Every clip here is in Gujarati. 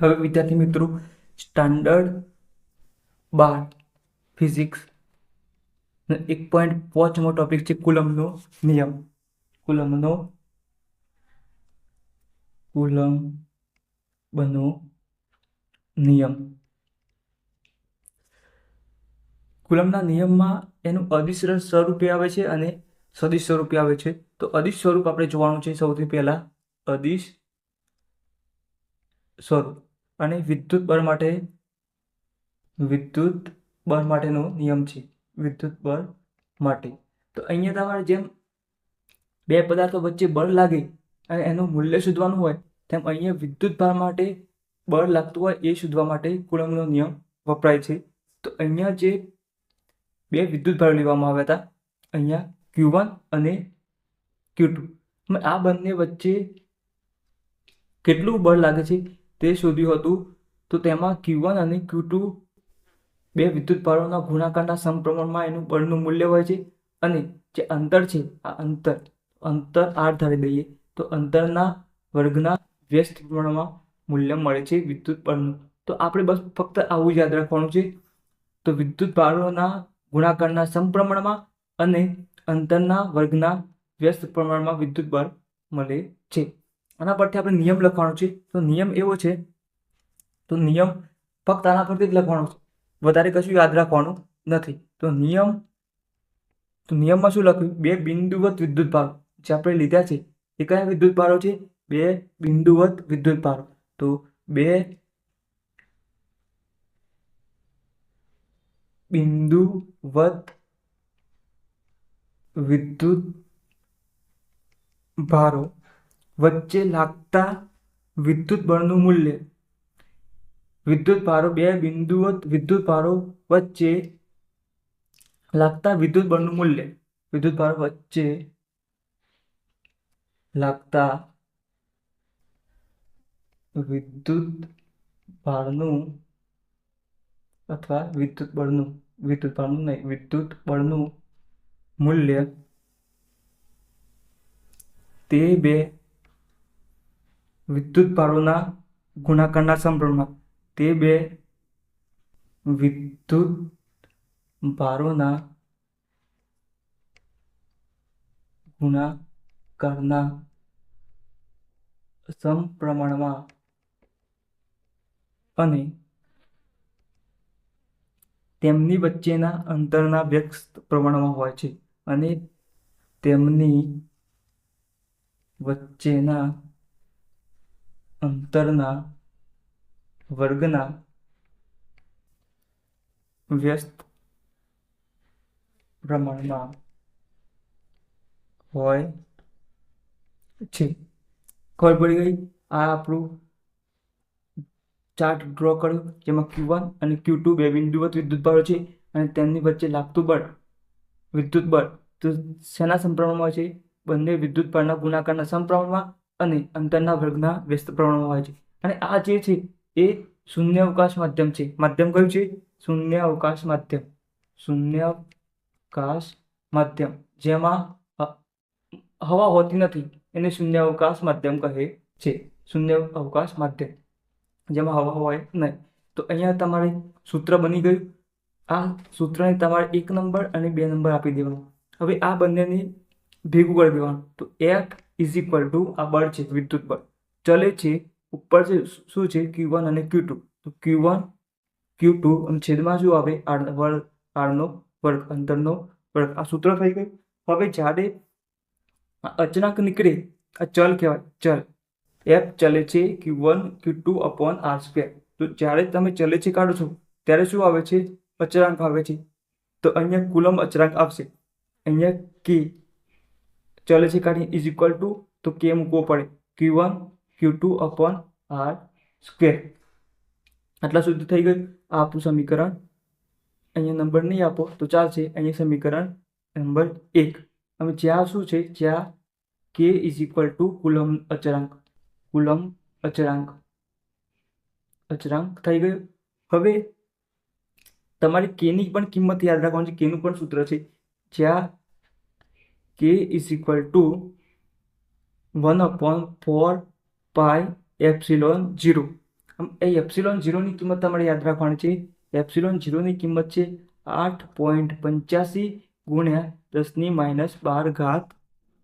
હવે વિદ્યાર્થી મિત્રો, સ્ટાન્ડર્ડ 12 ફિઝિક્સ 1.5મો ટોપિક છે કુલમ્બનો નિયમ. કુલમ્બનો નિયમ. કુલમ્બના નિયમમાં એનું અદિશ સ્વરૂપે આવે છે અને સદિશ સ્વરૂપે આવે છે. તો અદિશ સ્વરૂપ આપણે જોવાનું છે. સૌથી પહેલા અદિશ સ્વરૂપ અને વિદ્યુત બળ માટેનો નિયમ છે. વિદ્યુત બળ માટે તો અહીંયા તમારે જેમ બે પદાર્થો વચ્ચે બળ લાગે અને એનું મૂલ્ય શોધવાનું હોય, તેમ અહીંયા વિદ્યુત ભાર માટે બળ લાગતું હોય એ શોધવા માટે કુલમ્બનો નિયમ વપરાય છે. તો અહીંયા જે બે વિદ્યુત ભાર લેવામાં આવ્યા હતા, અહીંયા Q1 અને Q2, આ બંને વચ્ચે કેટલું બળ લાગે છે તે શોધ્યું હતું. તો તેમાં Q1 અને Q2 બે વિદ્યુત ભારોના ગુણાકારના સમપ્રમાણમાં એનું બળનું મૂલ્ય હોય છે. અને જે અંતર છે, આ અંતર r ધારી દઈએ તો અંતરના વર્ગના વ્યસ્ત પ્રમાણમાં મૂલ્ય મળે છે વિદ્યુત બળનું. તો આપણે બસ ફક્ત આવું યાદ રાખવાનું છે. તો વિદ્યુત ભારોના ગુણાકારના સમપ્રમાણમાં અને અંતરના વર્ગના વ્યસ્ત પ્રમાણમાં વિદ્યુત બળ મળે છે. આના પરથી આપણે નિયમ લખવાનો છે. તો નિયમ એવો છે, તો નિયમ ફક્ત આના પરથી જ લખવાનો છે, વધારે કશું યાદ રાખવાનું નથી. તો નિયમમાં શું લખ્યું? બે બિંદુવત વિદ્યુત ભારો જે આપણે લીધા છે એ કયા વિદ્યુત ભારો છે? બે બિંદુવત વિદ્યુત ભારો. તો બે બિંદુવત વિદ્યુત ભારો વચ્ચે લાગતા વિદ્યુત બળનું મૂલ્ય. વિદ્યુત ભારો, બે બિંદુવત વિદ્યુત ભારો વચ્ચે લાગતા વિદ્યુત બળનું મૂલ્ય. વિદ્યુત ભારો વચ્ચે લાગતા વિદ્યુત ભારનું અથવા વિદ્યુત બળનું મૂલ્ય તે બે વિદ્યુત ભારોના ગુણાકારના સમપ્રમાણમાં. તે બે વિદ્યુત ભારોના ગુણાકારના સમપ્રમાણમાં અને તેમની વચ્ચેના અંતરના વ્યસ્ત પ્રમાણમાં હોય છે. અને તેમની વચ્ચેના અંતરના વર્ગના વ્યસ્ત પ્રમાણમાં હોય છે. ખબર પડી ગઈ? આ આપણું ચાર્ટ ડ્રો કર્યો, જેમાં Q1 અને Q2 બે બિંદુવત વિદ્યુત ભારો છે અને તેમની વચ્ચે લાગતું બળ, વિદ્યુત બળ, તો શેના સમપ્રમાણમાં છે? બંને વિદ્યુત ભારના ગુણાકારના સમપ્રમાણમાં અને અંતરના વર્ગના વ્યસ્ત પ્રમાણમાં હોય છે. અને આ જે છે એ શૂન્યાવકાશ માધ્યમ છે. માધ્યમ કયું છે? શૂન્યાવકાશ માધ્યમ, જેમાં હવા હોતી નથી, એને શૂન્યાવકાશ માધ્યમ કહે છે. શૂન્યાવકાશ માધ્યમ જેમાં હવા હોય નહીં. તો અહીંયા તમારે સૂત્ર બની ગયું. આ સૂત્રને તમારે 1 નંબર અને 2 નંબર આપી દેવાનું. હવે આ બંનેને ભેગું કરી દેવાનું. તો F ઇઝ ઇક્વલ ટુ આ બળ છે, વિદ્યુત બળ ચલે છે ઉપર છે, શું છે? Q1 અને Q2. તો Q1 Q2 અને છેદમાં શું આવે? r નો વર્ગ, અંતરનો વર્ગ. આ સૂત્ર થઈ ગયું. હવે જ્યારે અચળાંક નીકળે, આ ચલ કહેવાય, ચલ F ચલે છે Q1 Q2 અપોન r². તો જ્યારે તમે ચલે છે કાઢો છો ત્યારે શું આવે છે? અચળાંક આવે છે. તો અહીંયા કુલમ્બ અચળાંક આવશે. અહીંયા K ચલે છે કાઢી ઇઝ ઇક્વલ ટુ, તો K મૂકવો પડે, Q1 Q2 અપોન r². આટલા સુધી થઈ ગયું. આ આપણું સમીકરણ. અહીંયા નંબર નહીં આપો તો ચાલશે. અહીંયા સમીકરણ નંબર 1. હવે જ્યાં શું છે? જ્યાં K is equal two coulomb અચળાંક થઈ ગયું. હવે તમારે K ની પણ કિંમત યાદ રાખવાની છે. K નું પણ સૂત્ર છે, જ્યાં K ઇઝ ઇક્વલ ટુ 1/4πε0. એ એપ્સિલોન 0ની કિંમત તમારે યાદ રાખવાની છે. એપ્સિલોન 0ની કિંમત છે 8.85 ગુણ્યા 10⁻12.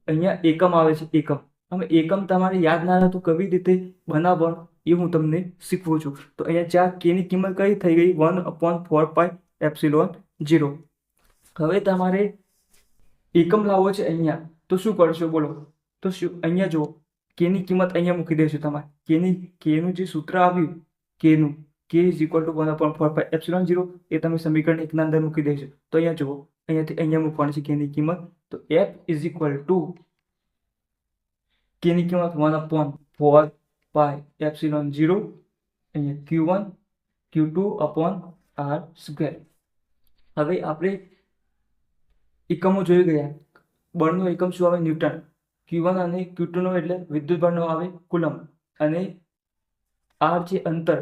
અહીંયા એકમ આવે છે, એકમ. હવે એકમ તમારે યાદ ના રહે તો કેવી રીતે બનાવવાનું એ હું તમને શીખવું છું. તો અહીંયા 4 કેની કિંમત કઈ થઈ ગઈ? 1/4 એપ્સિલોન 0. હવે તમારે એકમ લાવવો છે અહીંયા, તો શું કરશો બોલો? તો શું અહીંયા જુઓ, કેની કિંમત અહીંયા મૂકી દઈશું. તમારે કેનું જે સૂત્ર આવ્યું, કે ઇઝ ઇક્વલ ટુ 1/4 એપ્સિલોન 0, એ તમે સમીકરણ 1 ના અંદર મૂકી દઈશું. તો અહીંયા જુઓ, અહીંયાથી અહીંયા મૂકવાની છે કેની કિંમત. તો F ઇઝ ઇક્વલ ટુ કેની કિંમત 1/4 એપ્સિલોન 0, અહીંયા Q1 Q2/R². હવે આપણે એકમો જોઈ ગયા. બળનો એકમ શું આવે? ન્યૂટન. Q1 અને Q2 નો એટલે વિદ્યુત બળનો આવે કુલમ. અને R છે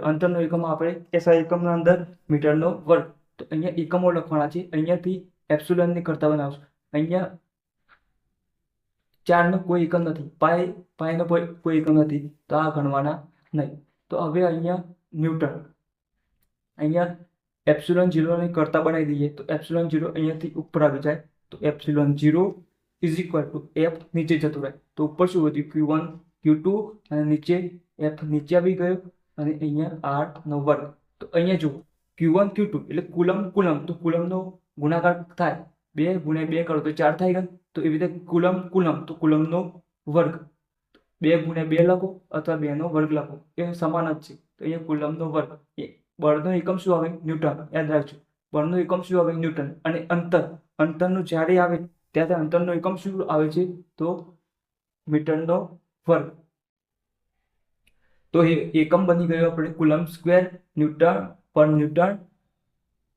અંતરનો એકમ આપણે SI એકમના અંદર મીટરનો વર્ગ. તો અહીંયા એકમો લખવાના છે. અહીંયાથી એપ્સિલોન ની કરતા બનાવશું. અહીંયા 4 નો કોઈ એકમ નથી, પાઈનો કોઈ એકમ નથી, તો આ ગણવાના નહીં. તો હવે અહીંયા ન્યૂટન, અહીંયા એપ્સિલોન 0 ને કરતા બનાવી દઈએ. તો એપ્સિલોન 0 અહીંયાથી ઉપર આવી જાય. તો epsilon 0 is equal two F નીચે જતું રહે. તો ઉપર શું વધ્યું? Q1 Q2 અને નીચે F નીચે આવી ગયો અને અહીંયા R નો વર્ગ. તો અહીંયા જુઓ, Q1 Q2 એટલે કુલમ. તો કુલમનો ગુણાકાર થાય, 2 ગુણ્યા 2 કરો તો 4 થાય ગયો. તો એવી રીતે કુલમ તો કુલમનો વર્ગ. 2 ગુણ્યા 2 લખો અથવા 2 નો વર્ગ લખો, એ સમાન જ છે. તો અહીંયા કુલમનો વર્ગ. બળનો એકમ શું આવે? ન્યૂટન. યાદ રાખજો, બળનો એકમ શું આવે? ન્યૂટન. અને અંતરનું જ્યારે આવે ત્યારે અંતરનો એકમ શું આવે છે? તો મીટરનો વર્ગ. તો એ એકમ બની ગયો આપણે કુલમ સ્ક્વેર, ન્યૂટન પર ન્યૂટન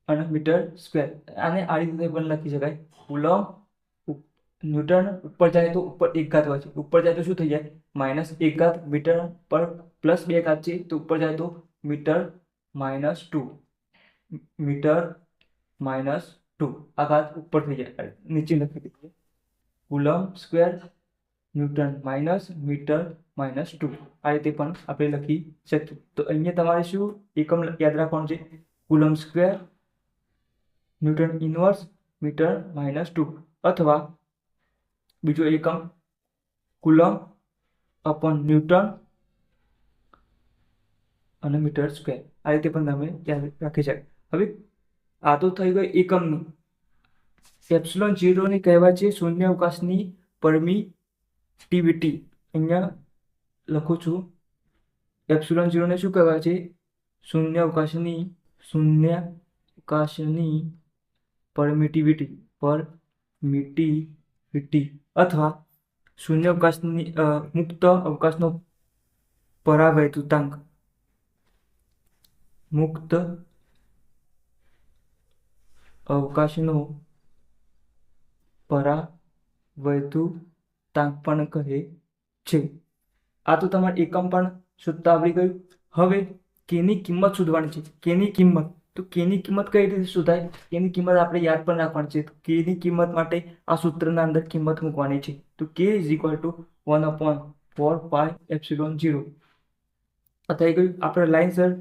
અને મીટર સ્ક્વેર. આને આ રીતે પણ લખી શકાય. કુલમ ન્યૂટન ઉપર જાય તો ઉપર 1 ઘાત હોય છે, ઉપર જાય તો શું થઈ જાય? -1 ઘાત. મીટર પર +2 ઘાત છે, તો ઉપર જાય તો મીટર -2. મીટર -2 આ ઘાત ઉપર થઈ જાય, નીચે લખી દઈએ. Coulomb square newton minus metre -2. આ રીતે પણ આપણે લખી શકીએ. તો અહીંયા તમારે શું એકમ યાદ રાખવાનું છે? Coulomb square newton inverse metre -2, અથવા બીજો એકમ કુલમ અપોન ન્યૂટન અને મીટર સ્ક્વેર. આ રીતે પણ તમે યાદ રાખી શકો. હવે આ તો થઈ ગઈ એકમની. એપ્સિલોન 0 ને કહેવાય છે શૂન્યાવકાશની પરમિટિવિટી. અહીંયા લખું છું, એપ્સિલોન 0 ને શું કહેવાય છે? શૂન્યાવકાશની પરમિટિવિટી અથવા શૂન્યાવકાશની મુક્ત અવકાશનો પરાવૈદ્યુતાંક. મુક્ત અવકાશનો પરાવૈદ્યુતાંક પણ કહે છે. આ તો તમારે એકમ પણ શોધતા આવડી ગયું. હવે કેની કિંમત શોધવાની છે. કેની કિંમત, તો કેની કિંમત કઈ રીતે શોધાય? કેની કિંમત આપણે યાદ પણ રાખવાની છે. કેની કિંમત માટે આ સૂત્રના અંદર કિંમત મૂકવાની છે. તો K is equal two 1/4 epsilon 0. આ થઈ ગયું. આપણે લાઈનસર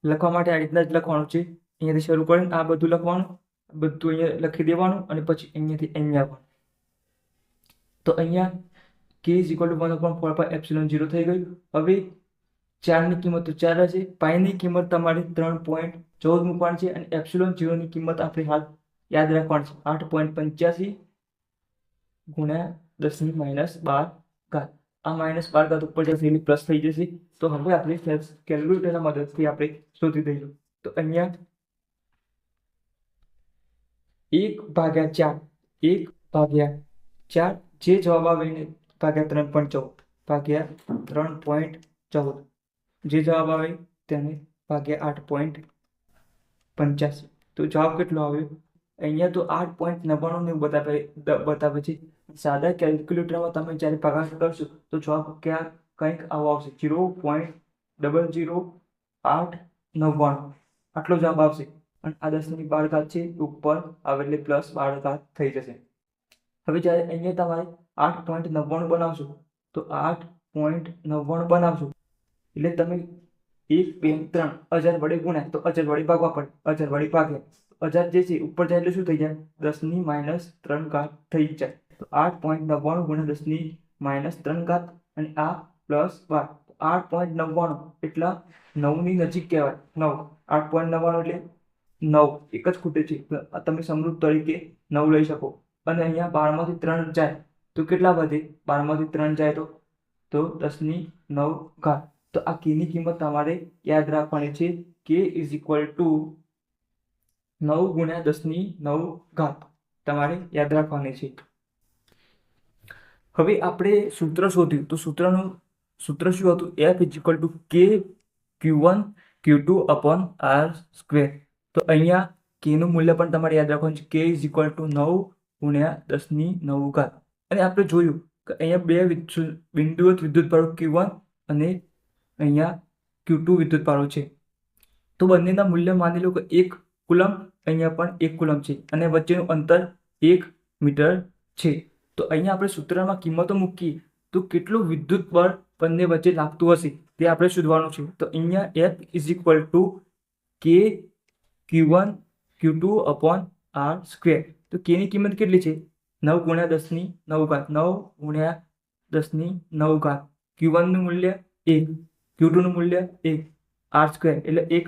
લખવા માટે આ રીતના જ લખવાનું છે. અહીંયાથી શરૂ કરીને આ બધું લખવાનું, બધું અહીંયા લખી દેવાનું અને પછી અહીંયાથી અહીંયા આવવાનું. તો અહીંયા K is equal two 1/4 epsilon 0 થઈ ગયું. હવે 4 ની કિંમત તો 4 હશે. પાઈની કિંમત તમારે 3.14 મૂકવાની છે અને એપ્સિલોન 0 ની કિંમત આપણે હાલ યાદ રાખવાની છે 8.85 ગુણ્યા 10⁻12 ઘાત. આ -12 ઘાત ઉપર જશે એટલે પ્લસ થઈ જશે. તો હવે આપણે કેલ્ક્યુલેટરના મદદથી આપણે શોધી દઈશું. તો અહીંયા 1/4 જે જવાબ આવે એને ભાગ્યા 3.14 જે જવાબ આવે તેને ભાગ્યા 8.85. તો જવાબ કેટલો આવ્યો? અહીંયા તો 8.99 બતાવે છે. સાદા કેલ્ક્યુલેટરમાં તમે જ્યારે ભાગાકાર કરશો તો જવાબ કંઈક આવો આવશે, 0.00899. આટલો જવાબ આવશે. અને આ 10⁻12 ઘાત છે ઉપર આવે એટલે +12 ઘાત થઈ જશે. હવે જ્યારે અહીંયા તમારે 8.99 બનાવશો, તો 8.99 બનાવશો એટલે તમે 1 2 3 1000 વડે ગુણ્યા તો 1000 વડે ભાગવા પડે, 1000 વડે ભાગે 1000 જે છે ઉપર જાય એટલે શું થઈ જાય 10 ની -3 ઘાત થઈ જાય. તો 8.99 ગુણ્યા 10 ની -3 ઘાત અને આ +12 8.99 એટલા 9 ની નજીક કહેવાય. 9 8.99 એટલે 9 એક જ ખૂટે છે. તમે સમૃદ્ધ તરીકે 9 લઈ શકો. અને અહીંયા 12 માંથી 3 જાય તો કેટલા વધે? 12 માંથી 3 જાય તો 10 ની 9 ઘાત. તો આ k ની કિંમત તમારે યાદ રાખવાની છે. k ઇઝ ઇક્વલ ટુ 9 ગુણ્યા 10 ની 9 ઘાત તમારે યાદ રાખવાની છે. હવે આપણે સૂત્ર શોધ્યું તો સૂત્રનું સૂત્ર શું હતું? f is equal two k q1 q2 upon r square. તો અહીંયા k નું મૂલ્ય પણ તમારે યાદ રાખવાનું છે. k ઇઝ ઇક્વલ ટુ 9 ગુણ્યા 10 ની 9 ઘાત. અને આપણે જોયું કે અહીંયા બે બિંદુવત વિદ્યુતભારો q1 અને અહીંયા q2 વિદ્યુતભારો છે. તો બંનેના મૂલ્ય માની લો કે 1 કુલમ, અહીંયા પણ 1 કુલમ છે અને વચ્ચેનું અંતર 1 મીટર છે. તો અહીંયા આપણે સૂત્રમાં કિંમતો મૂકીએ તો કેટલું વિદ્યુત બળ બંને વચ્ચે લાગતું હશે તે આપણે શોધવાનું છે. તો અહીંયા F is equal two k q1 q2 upon r square. તો k ની કિંમત કેટલી છે? 9 ગુણ્યા 10 ની 9 ઘાત. 9 ગુણ્યા 10 ની 9 ઘાત. q1 નું મૂલ્ય 1, q2 નું મૂલ્ય 1, r સ્ક્વેર એટલે 1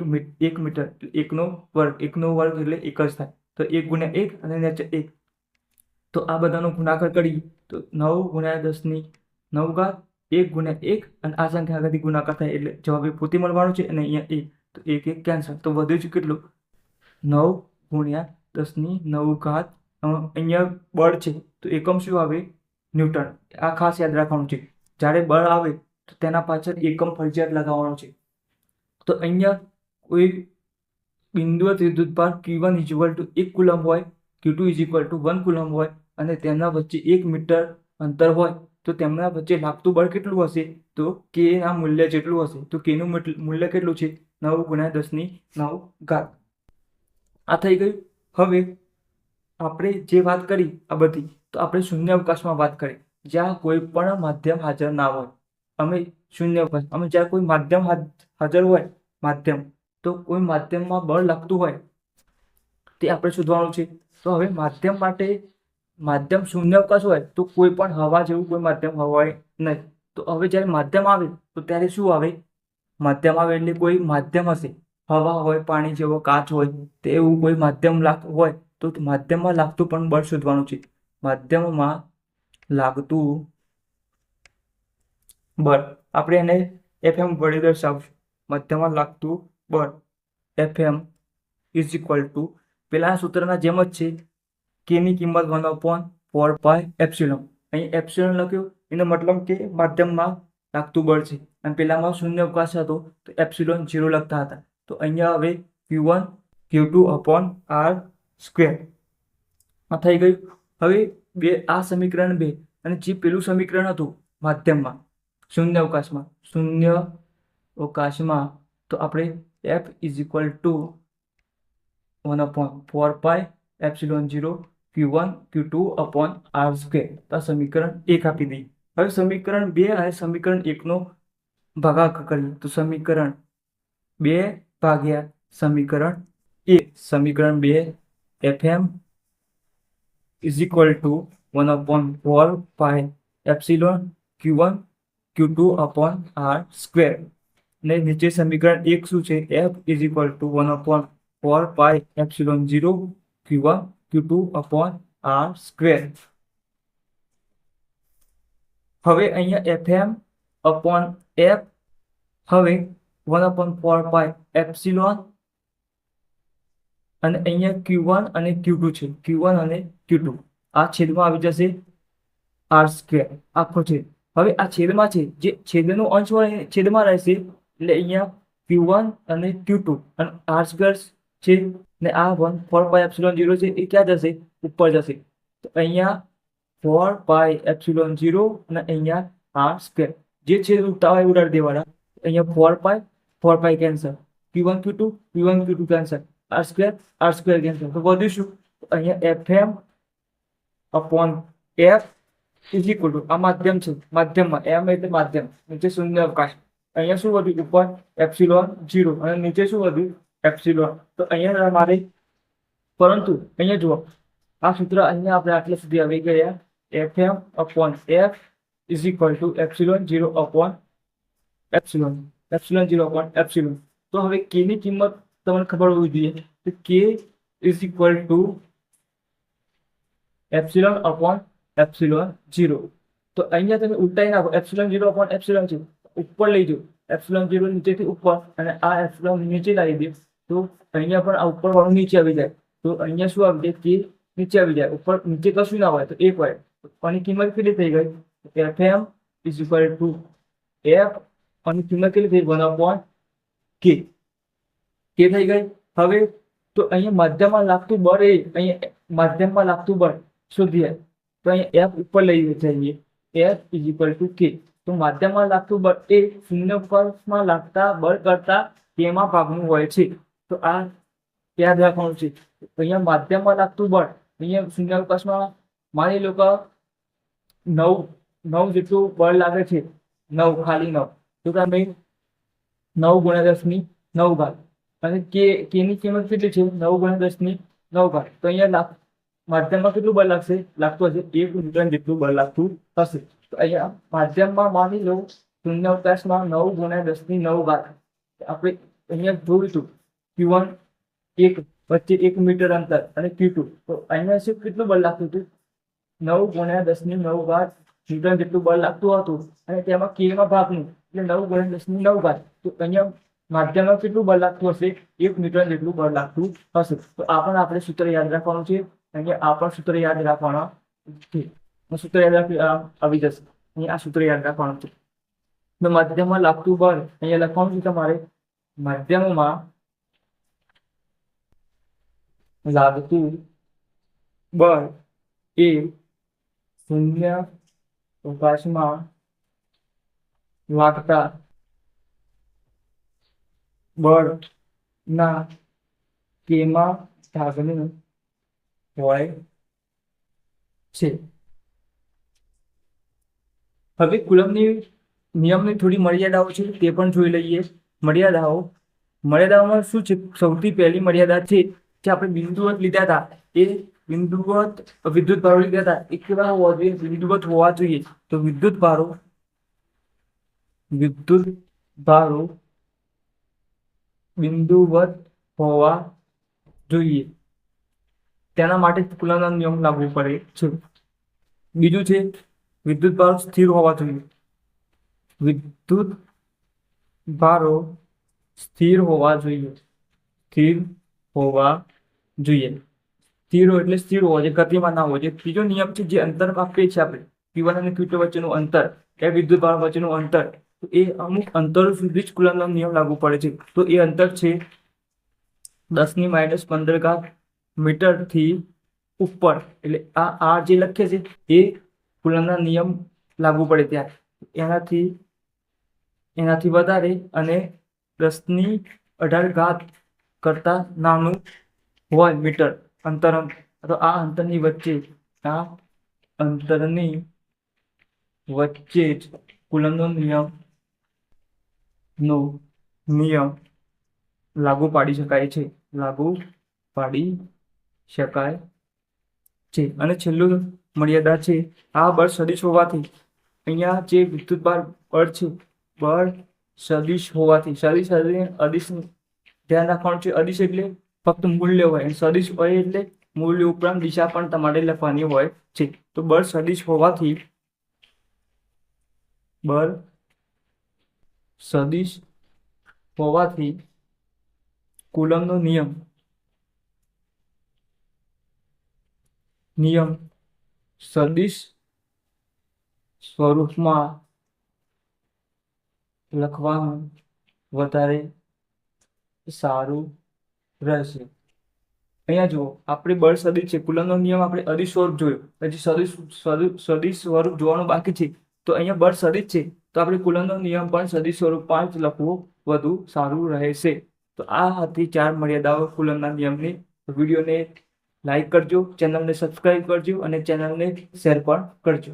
મીટર એટલે 1 નો વર્ગ. 1 નો વર્ગ એટલે 1 જ થાય. તો 1 ગુણ્યા 1 અને નીચે 1. તો આ બધાનો ગુણાકાર કરીએ તો 9 ગુણ્યા 10 ની 9 ઘાત, 1 ગુણ્યા 1 અને આ સંખ્યા આગળથી ગુણાકાર થાય એટલે જવાબ એ પોતે મળવાનો છે. અને અહીંયા 1 તો 1 1 કેન્સલ. તો વધ્યું છે કેટલું? 9 ગુણ્યા 10 ની 9 ઘાત. અહીંયા બળ છે તો એકમ શું આવે? ન્યૂટન. આ ખાસ યાદ રાખવાનું છે. જ્યારે બળ આવે તો તેના પાછળ એકમ ફરજિયાત લગાવવાનો છે. તો અહીંયા કોઈ બિંદુવત વિદ્યુતભાર q1 is equal two 1 coulomb હોય, q2 is equal two 1 coulomb હોય અને તેમના વચ્ચે 1 મીટર અંતર હોય તો તેમના વચ્ચે લાગતું બળ કેટલું હશે? તો k ના મૂલ્ય જેટલું હશે. તો k નું મૂલ્ય કેટલું છે? 9 ગુણ્યા 10 ની 9 ઘાત. આ થઈ ગયું. હવે આપણે જે વાત કરી આ બધી તો આપણે શૂન્યાવકાશમાં વાત કરી જ્યાં કોઈ પણ માધ્યમ હાજર ના હોય. અમે શૂન્યાવકાશ અમે જ્યાં કોઈ માધ્યમ હાજર હોય માધ્યમ, તો કોઈ માધ્યમમાં બળ લાગતું હોય તે આપણે શોધવાનું છે. તો હવે માધ્યમ માટે માધ્યમ શૂન્યાવકાશ હોય તો કોઈ પણ હવા જેવું કોઈ માધ્યમ હોય નહીં. તો હવે જ્યારે માધ્યમ આવે તો ત્યારે શું આવે? માધ્યમ આવે એટલે કોઈ માધ્યમ હશે. હવા હોય, પાણી જેવો, કાચ હોય, તે એવું કોઈ માધ્યમ હોય તો માધ્યમમાં લાગતું પણ બળ શોધવાનું છે. માધ્યમમાં લાગતું બળ આપણે એને Fm વડે દર્શાવશું. માધ્યમમાં લાગતું બળ Fm ઇઝ ઇક્વલ ટુ પેલા સૂત્રના જેમ જ છે. k ની કિંમત 1/4 પાઈ એપ્સિલોન. અહીં એપ્સિલોન લખ્યું એનો મતલબ કે માધ્યમમાં લાગતું બળ છે અને પેલામાં શૂન્યાવકાશ હતો તો એપ્સિલોન 0 લખતા હતા. તો અહીંયા હવે q1 q2 upon r square આ થઈ ગયું. હવે આ સમીકરણ 2 અને જે પેલું સમીકરણ હતું માધ્યમમાં શૂન્યાવકાશમાં તો આપણે F is equal two 1/4 pi epsilon 0 q1 q2 upon r square. તો આ સમીકરણ 1 આપી દઈએ. હવે સમીકરણ 2 અને સમીકરણ 1 નો ભાગાકાર કરીએ તો સમીકરણ 2 ભાગ્યા સમીકરણ 1. સમીકરણ 2 Fm is equal two 1/4 pi epsilon q1 q2 upon r square. ને નીચે સમીકરણ 1 શું છે? F is equal two 1/4 pi epsilon 0 q1 q2 upon r square. હવે અહીંયા Fm અપોન F હવે 1/4 પાઈ એપ્સિલોન અને અહીંયા q1 અને q2 છે. q1 અને q2 આ છેદમાં આવી જશે r સ્ક્વેર આખો છેદ. હવે આ છેદમાં છે જે છેદનો અંશ હોય એ છેદમાં રહેશે એટલે અહીંયા q1 અને q2 અને r સ્ક્વેર છે ને આ 1/4 પાઈ એપ્સિલોન 0 છે એ ક્યાં જશે? ઉપર જશે. તો અહીંયા 4 પાઈ એપ્સિલોન 0 અને અહીંયા r સ્ક્વેર. જે છેદ ઉડતા હોય ઉડાડી દેવાના. અહીંયા 4 પાઈ cancel, q1 q2 cancel, r square cancel. તો વધ્યું શું? અહીંયા Fm upon F is equal two આ માધ્યમ છે. માધ્યમમાં m એટલે માધ્યમ, નીચે શૂન્યાવકાશ અહીંયા શું વધ્યું ઉપર એપ્સિલોન 0 અને નીચે શું વધ્યું એપ્સિલોન. તો અહીંયા તમારે પરંતુ અહીંયા જુઓ આ સૂત્ર અહીંયા આપણે આટલા સુધી આવી ગયા FM upon F is equal to epsilon 0 upon epsilon 0 upon epsilon. તો હવે k ની કિંમત તમને ખબર હોવી જોઈએ તો k is equal to epsilon upon epsilon 0. તો અહીંયા તમે ઉલટાઈ નાખો એપ્સિલોન 0 upon એપ્સિલોન 0 ઉપર લઈ જાઓ એપ્સિલોન 0 નીચેથી ઉપર અને આ એપ્સિલોન નીચે લાવી દે તો અહીંયા પણ આ ઉપર વાળું નીચે આવી જાય. તો અહીંયા શું આવી જાય કે નીચે આવી જાય ઉપર નીચે કશું ના હોય તો એક હોય. આની કિંમત કેટલી થઈ ગઈ FM is equal to F આની કિંમત કેટલી થઈ 1 upon k થઈ ગઈ. હવે તો અહીંયા માધ્યમમાં લાગતું બળ એ અહીંયા માધ્યમમાં લાગતું બળ શોધીએ તો અહીંયા F ઉપર લઈ જઈએ F is equal to k. તો માધ્યમમાં લાગતું બળ એ શૂન્યાવકાશમાં લાગતા બળ કરતા કેમાં ભાગનું હોય છે. તો આ યાદ રાખવાનું છે. અહીંયા માધ્યમમાં લાગતું બળ અહીંયા શૂન્યાવકાશમાં માની લો કે 9 જેટલું બળ લાગે છે 9 ખાલી 9 તો તમે 9 ગુણ્યા 10 ની 9 ઘાત અને કે ની કિંમત કેટલી છે 9 ગુણ્યા 10 ની 9 ઘાત. તો અહીંયા માધ્યમમાં કેટલું બળ લાગશે લાગતું હશે 1 ન્યૂટન જેટલું બળ લાગતું હશે. તો અહીંયા માધ્યમમાં માની લો શૂન્યાવકાશમાં 9 ગુણ્યા 10 ની 9 ઘાત આપણે અહીંયા જોયું Q1 એક વચ્ચે 1 મીટર અંતર અને Q2 તો અહીંયા શું કેટલું બળ લાગતું હતું 9 ગુણ્યા 10 ની 9 ઘાત ન્યૂટન જેટલું બળ લાગતું હતું અને તેમાં k માં ભાગનું એટલે 9 ગુણ્યા 10 ની 9 ઘાત. તો અહીંયા માધ્યમમાં કેટલું બળ લાગતું હશે 1 ન્યૂટન જેટલું બળ લાગતું હશે. તો આ પણ આપણે સૂત્ર યાદ રાખવાનું છે. અહીંયા આ પણ સૂત્ર યાદ રાખવાના છે. સૂત્ર યાદ રાખી આવી જશે. અહીંયા આ સૂત્ર યાદ રાખવાનું છે. તો માધ્યમમાં લાગતું બળ અહીંયા લખવાનું છે તમારે માધ્યમમાં લાગતું બળ એ શૂન્યાવકાશમાં લાગતા બળના કેમાં ભાગનું હોય છે. હવે કુલમ્બની નિયમની થોડી મર્યાદાઓ છે તે પણ જોઈ લઈએ. મર્યાદાઓમાં શું છે સૌથી પહેલી મર્યાદા છે જે આપણે બિંદુવત લીધા હતા એ બિંદુવત વિદ્યુત ભારો લીધા હતા એ કેવા હોવા જોઈએ બિંદુવત હોવા જોઈએ. તો વિદ્યુત ભારો બિંદુવત હોવા જોઈએ તેના માટે કુલમ્બનો નિયમ લાગુ પડે છે. બીજું છે વિદ્યુત ભારો સ્થિર હોવા જોઈએ. વિદ્યુત ભારો સ્થિર હોવા જોઈએ. સ્થિર હોવા એટલે સ્થિર હોવા જોઈએ ગતિમાં ના હોવો જોઈએ. ત્રીજો નિયમ છે જે અંતર આપીએ છીએ આપણે Q1 અને Q2 વચ્ચેનું અંતર એ વિદ્યુત ભાર વચ્ચેનું અંતર તો એ અમુક અંતરો સુધી જ કુલમ્બનો નિયમ લાગુ પડે છે. તો એ અંતર છે 10⁻15 મીટર થી ઉપર એટલે આ જે લખીએ છે એ કુલમ્બના નિયમ લાગુ પડે ત્યાં એનાથી વધારે અને 10⁻18 કરતા નાનું હોય મીટર અંતર. તો આ અંતરની વચ્ચે જ કુલમ્બનો નિયમ લાગુ પાડી શકાય છે. અને છેલ્લું મર્યાદા છે આ બળ સદિશ હોવાથી અહીંયા જે વિદ્યુત બળ છે બળ સદિશ હોવાથી સદિશ અદિશ ધ્યાન રાખવાનું છે. અદિશ એટલે ફક્ત મૂલ્ય હોય અને સદિશ હોય એટલે મૂલ્ય ઉપરાંત દિશા પણ તમારે લખવાની હોય છે. તો બળ સદિશ હોવાથી કુલમ્બનો નિયમ સદિશ સ્વરૂપમાં લખવાનું વધારે સારું રહેશે. અહીંયા જુઓ આપણે બળ સદિશ છે કુલમ્બનો નિયમ આપણે અદિશ સ્વરૂપ જોયો પછી સદિશ સ્વરૂપ જોવાનું બાકી છે. તો અહીંયા બળ સદિશ છે તો આપણે કુલમ્બનો નિયમ પણ સદિશ સ્વરૂપમાં જ લખવો વધુ સારું રહેશે. તો આ હતી 4 મર્યાદાઓ કુલમ્બના નિયમની. વિડીયોને લાઈક કરજો, ચેનલને સબસ્ક્રાઇબ કરજો અને ચેનલને શેર પણ કરજો.